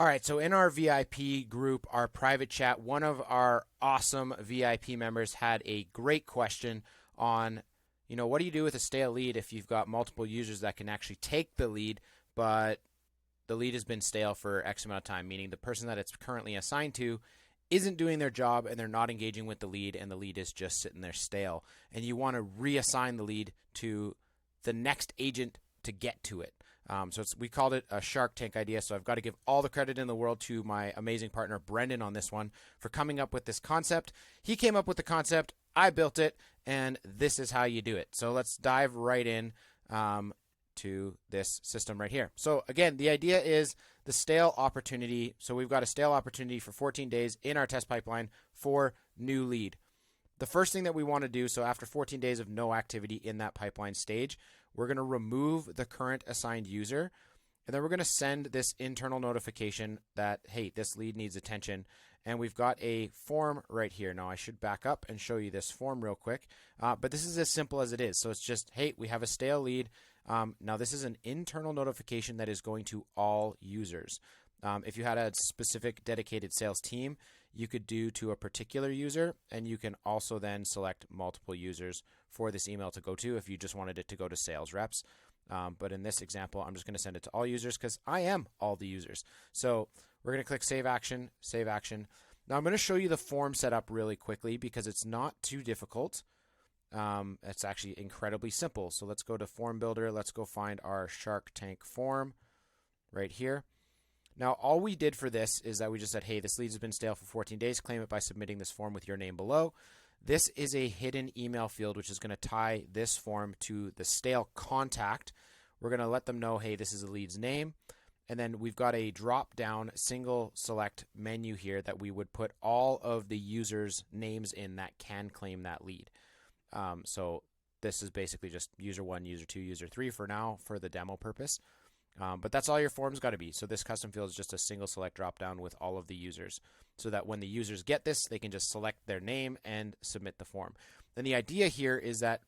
All right, so in our VIP group, our private chat, one of our awesome VIP members had a great question on, what do you do with a stale lead if you've got multiple users that can actually take the lead, but the lead has been stale for X amount of time, meaning the person that it's currently assigned to isn't doing their job and they're not engaging with the lead and the lead is just sitting there stale. And you want to reassign the lead to the next agent to get to it. We called it a Shark Tank idea. So I've got to give all the credit in the world to my amazing partner, Brendan, on this one for coming up with this concept. He came up with the concept, I built it, and this is how you do it. So let's dive right in to this system right here. So again, the idea is the stale opportunity. So we've got a stale opportunity for 14 days in our test pipeline for new lead. The first thing that we want to do, so after 14 days of no activity in that pipeline stage, we're going to remove the current assigned user, and then we're going to send this internal notification that, hey, this lead needs attention, and we've got a form right here. Now, I should back up and show you this form real quick, but this is as simple as it is. So it's just, hey, we have a stale lead. Now, this is an internal notification that is going to all users. If you had a specific dedicated sales team, you could do to a particular user, and you can also then select multiple users for this email to go to if you just wanted it to go to sales reps. But in this example, I'm just going to send it to all users because I am all the users. So we're going to click Save Action, Save Action. Now I'm going to show you the form setup really quickly because it's not too difficult. It's actually incredibly simple. So let's go to Form Builder. Let's go find our Shark Tank form right here. Now, all we did for this is that we just said, hey, this lead has been stale for 14 days. Claim it by submitting this form with your name below. This is a hidden email field, which is going to tie this form to the stale contact. We're going to let them know, hey, this is the lead's name. And then we've got a drop-down single select menu here that we would put all of the users' names in that can claim that lead. So this is basically just user 1, user 2, user 3 for now for the demo purpose. But that's all your form's got to be. So this custom field is just a single select drop down with all of the users so that when the users get this, they can just select their name and submit the form. And the idea here is that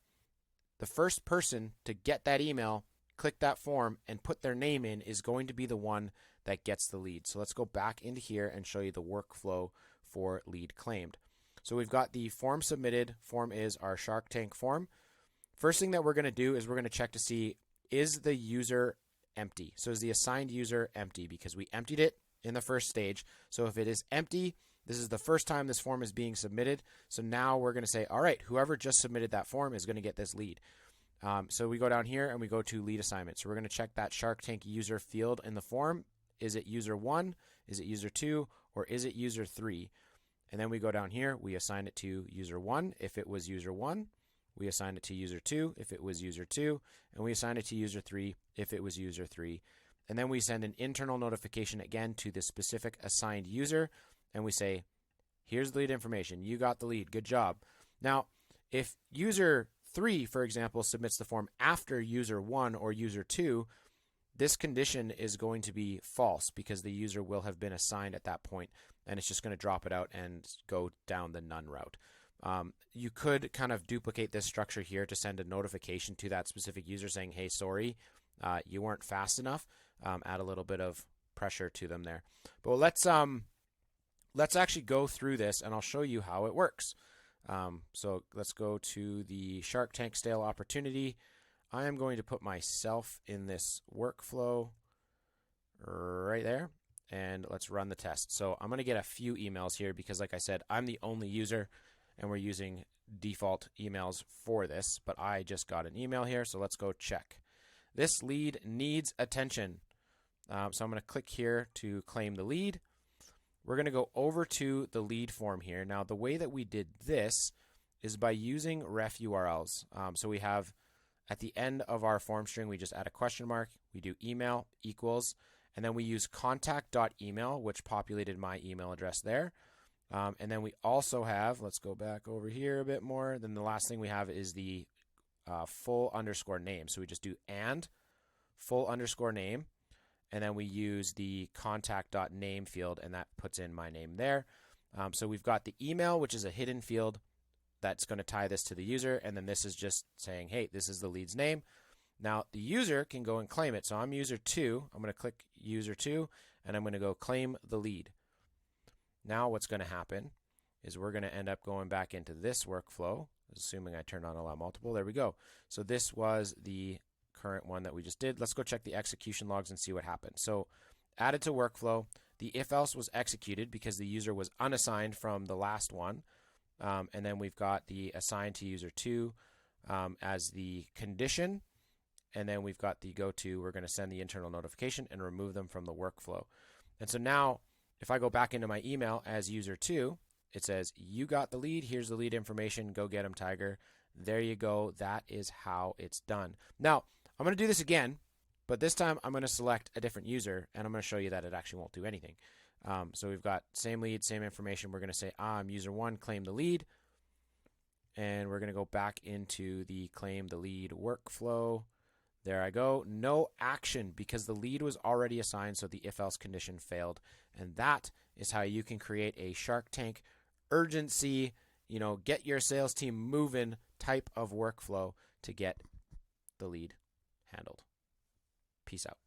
the first person to get that email, click that form, and put their name in is going to be the one that gets the lead. So let's go back into here and show you the workflow for lead claimed. So we've got the form submitted. Form is our Shark Tank form. First thing that we're going to do is we're going to check to see, is the user empty? So is the assigned user empty? Because we emptied it in the first stage. So if it is empty, this is the first time this form is being submitted. So now we're going to say, all right, whoever just submitted that form is going to get this lead. So we go down here and we go to lead assignment. So we're going to check that Shark Tank user field in the form. Is it user 1? Is it user 2? Or is it user 3? And then we go down here. We assign it to user 1 if it was user 1. We assign it to user 2 if it was user 2, and we assign it to user 3 if it was user 3. And then we send an internal notification again to the specific assigned user, and we say, here's the lead information. You got the lead. Good job. Now, if user 3, for example, submits the form after user 1 or user 2, this condition is going to be false because the user will have been assigned at that point, and it's just going to drop it out and go down the none route. You could kind of duplicate this structure here to send a notification to that specific user saying, hey, sorry, you weren't fast enough. Add a little bit of pressure to them there. But let's actually go through this and I'll show you how it works. So let's go to the Shark Tank stale opportunity. I am going to put myself in this workflow right there. And let's run the test. So I'm going to get a few emails here because, like I said, I'm the only user and we're using default emails for this, but I just got an email here, so let's go check. This lead needs attention. So I'm going to click here to claim the lead. We're going to go over to the lead form here. Now, the way that we did this is by using ref URLs. So we have at the end of our form string, we just add a question mark. We do email equals, and then we use contact.email, which populated my email address there. And then we also have, let's go back over here a bit more. Then the last thing we have is the full underscore name. So we just do and full underscore name. And then we use the contact.name field, and that puts in my name there. So we've got the email, which is a hidden field that's going to tie this to the user. And then this is just saying, hey, this is the lead's name. Now, the user can go and claim it. So I'm user 2. I'm going to click user 2, and I'm going to go claim the lead. Now what's going to happen is we're going to end up going back into this workflow, assuming I turned on allow multiple. There we go. So this was the current one that we just did. Let's go check the execution logs and see what happened. So added to workflow, the if else was executed because the user was unassigned from the last one. And then we've got the assigned to user 2 as the condition. And then we've got the go to, we're going to send the internal notification and remove them from the workflow. And so now if I go back into my email as user 2, it says, you got the lead. Here's the lead information. Go get him, Tiger. There you go. That is how it's done. Now, I'm going to do this again, but this time I'm going to select a different user, and I'm going to show you that it actually won't do anything. So we've got same lead, same information. We're going to say, I'm user 1, claim the lead. And we're going to go back into the claim the lead workflow. There I go. No action because the lead was already assigned, so the if-else condition failed. And that is how you can create a Shark Tank urgency, get your sales team moving type of workflow to get the lead handled. Peace out.